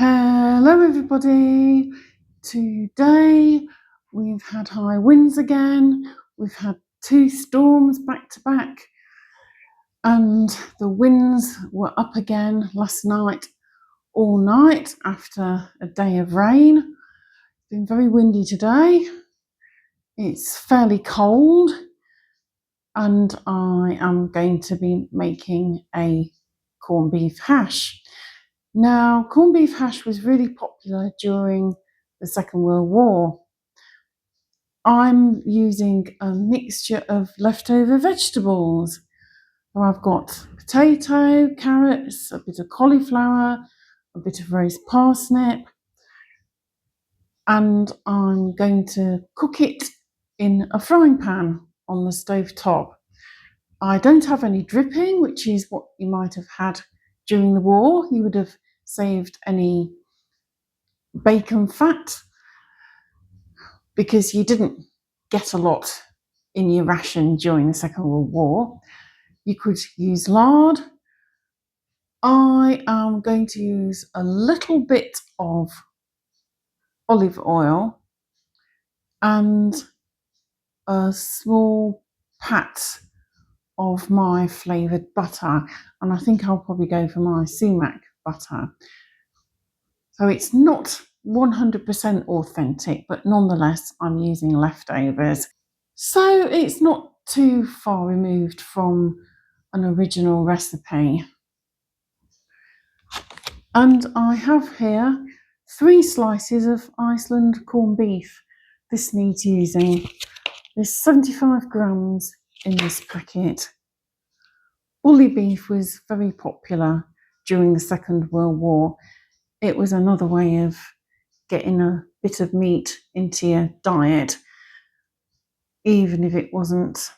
Hello everybody. Today we've had high winds again. We've had 2 storms back to back and the winds were up again last night, all night after a day of rain. It's been very windy today. It's fairly cold and I am going to be making a corned beef hash. Now, corned beef hash was really popular during the Second World War. I'm using a mixture of leftover vegetables. So I've got potato, carrots, a bit of cauliflower, a bit of roast parsnip, and I'm going to cook it in a frying pan on the stove top. I don't have any dripping, which is what you might have had during the war. You would have saved any bacon fat because you didn't get a lot in your ration during the Second World War. You could use lard. I am going to use a little bit of olive oil and a small pat of my flavoured butter, and I think I'll probably go for my sumac butter. So it's not 100% authentic, but nonetheless I'm using leftovers. So it's not too far removed from an original recipe. And I have here 3 slices of Iceland corned beef. This needs using. There's 75 grams in this packet. Bully beef was very popular during the Second World War. It was another way of getting a bit of meat into your diet, even if it wasn't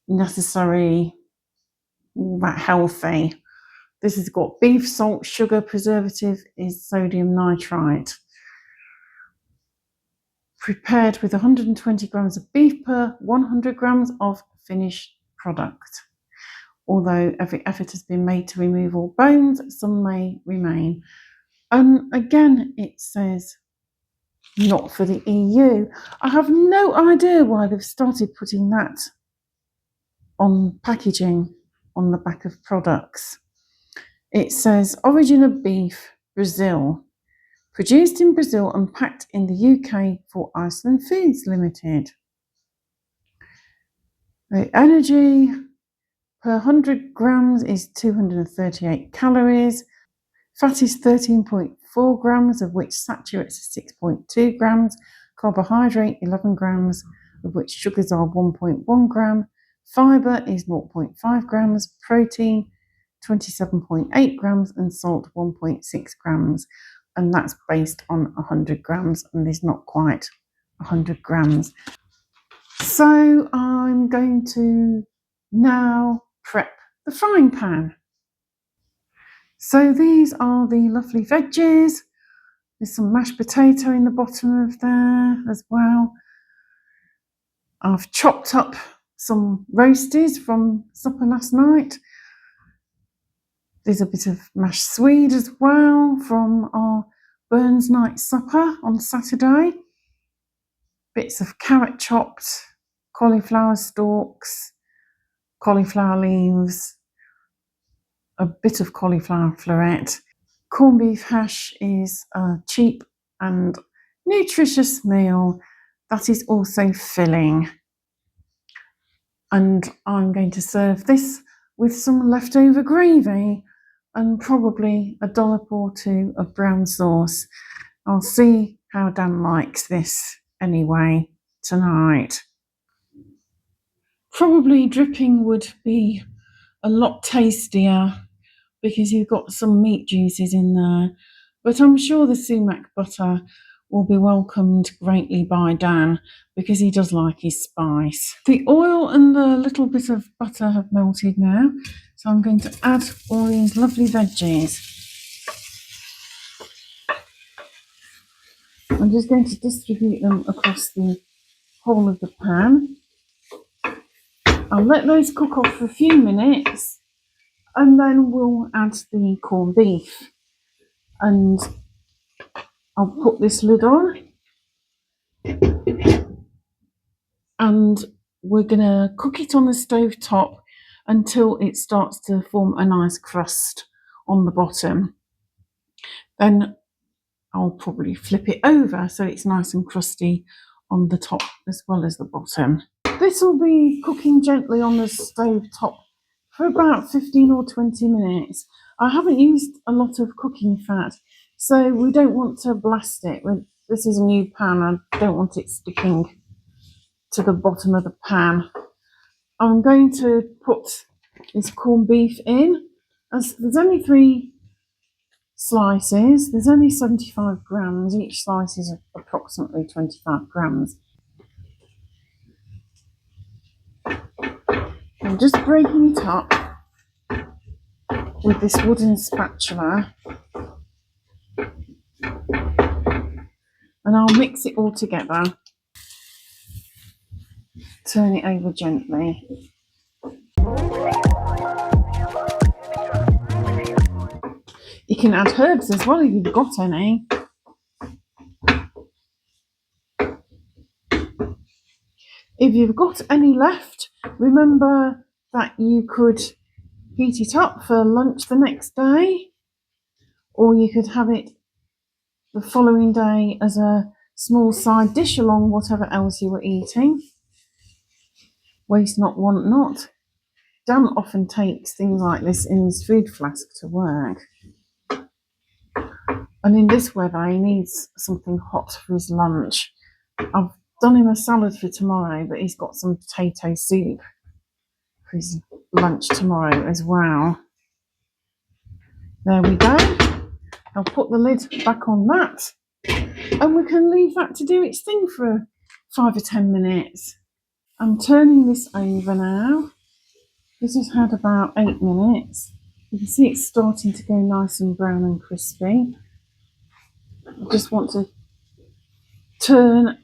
necessarily that healthy. This has got beef, salt, sugar, preservative is sodium nitrite. Prepared with 120 grams of beef per 100 grams of finished product. Although every effort has been made to remove all bones, some may remain. And again, it says not for the EU. I have no idea why they've started putting that on packaging on the back of products. It says origin of beef, Brazil. Produced in Brazil and packed in the UK for Iceland Foods Limited. The energy per 100 grams is 238 calories. Fat is 13.4 grams, of which saturates is 6.2 grams. Carbohydrate 11 grams, of which sugars are 1.1 gram. Fibre is 0.5 grams. Protein 27.8 grams and salt 1.6 grams. And that's based on 100 grams, and there's not quite 100 grams. So I'm going to now prep the frying pan. So these are the lovely veggies. There's some mashed potato in the bottom of there as well. I've chopped up some roasties from supper last night. There's a bit of mashed swede as well from our Burns night supper on Saturday. Bits of carrot chopped, cauliflower stalks, cauliflower leaves, a bit of cauliflower floret. Corned beef hash is a cheap and nutritious meal that is also filling. And I'm going to serve this with some leftover gravy and probably a dollop or 2 of brown sauce. I'll see how Dan likes this anyway tonight. Probably dripping would be a lot tastier because you've got some meat juices in there, but I'm sure the sumac butter will be welcomed greatly by Dan because he does like his spice. The oil and the little bit of butter have melted now, so I'm going to add all these lovely veggies. I'm just going to distribute them across the whole of the pan. I'll let those cook off for a few minutes and then we'll add the corned beef. And I'll put this lid on, and we're going to cook it on the stove top until it starts to form a nice crust on the bottom. Then I'll probably flip it over so it's nice and crusty on the top as well as the bottom. This will be cooking gently on the stove top for about 15 or 20 minutes. I haven't used a lot of cooking fat, so we don't want to blast it. This is a new pan, I don't want it sticking to the bottom of the pan. I'm going to put this corned beef in, as there's only 3 slices. There's only 75 grams. Each slice is approximately 25 grams. I'm just breaking it up with this wooden spatula, and I'll mix it all together. Turn it over gently. You can add herbs as well if you've got any. If you've got any left, remember that you could heat it up for lunch the next day, or you could have it the following day as a small side dish along whatever else you were eating. Waste not, want not. Dan often takes things like this in his food flask to work. And in this weather, he needs something hot for his lunch. I've done him a salad for tomorrow, but he's got some potato soup for his lunch tomorrow as well. There we go. I'll put the lid back on that, and we can leave that to do its thing for 5 or 10 minutes. I'm turning this over now. This has had about 8 minutes. You can see it's starting to go nice and brown and crispy. I just want to turn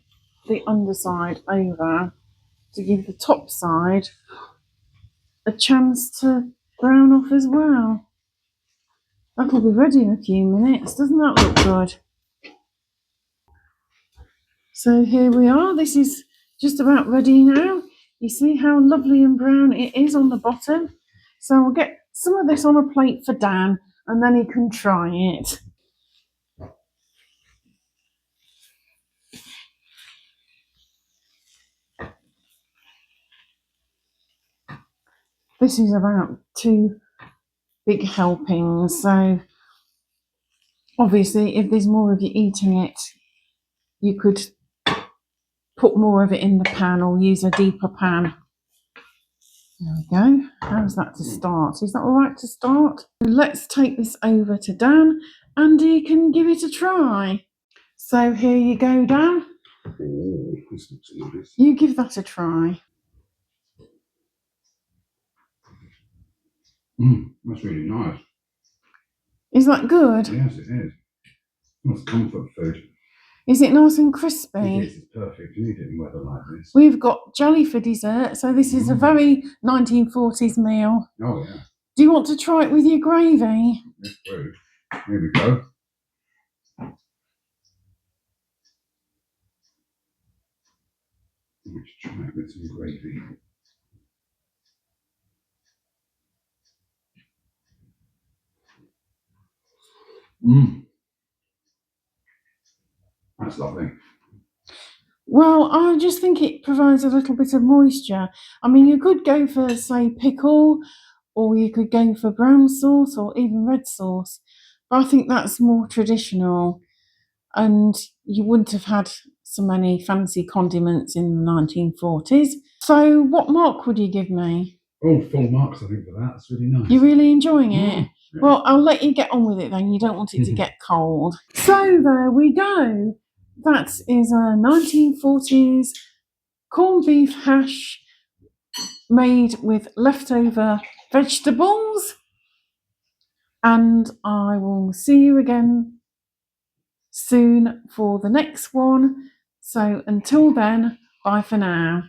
the underside over to give the top side a chance to brown off as well. That'll be ready in a few minutes. Doesn't that look good? So here we are. This is just about ready now. You see how lovely and brown it is on the bottom. So I'll get some of this on a plate for Dan, and then he can try it. This is about 2 big helpings. So obviously, if there's more of you eating it, you could put more of it in the pan or use a deeper pan. There we go. How's that to start? Is that all right to start? Let's take this over to Dan, and he can give it a try. So here you go, Dan. Oh, this looks nice. You give that a try. That's really nice. Is that good? Yes, it is. That's comfort food. Is it nice and crispy? It is. It's perfect. You need it in weather like this. We've got jelly for dessert, so this is a very 1940s meal. Oh, yeah. Do you want to try it with your gravy? Yes, food. Here we go. Let's try it with some gravy. That's lovely. Well, I just think it provides a little bit of moisture. I mean, you could go for, say, pickle, or you could go for brown sauce or even red sauce. But I think that's more traditional, and you wouldn't have had so many fancy condiments in the 1940s. So what mark would you give me? Oh, full marks, I think, for that. That's really nice. You're really enjoying it? Yeah. Well, I'll let you get on with it then. You don't want it to get cold. So there we go. That is a 1940s corned beef hash made with leftover vegetables. And I will see you again soon for the next one. So until then, bye for now.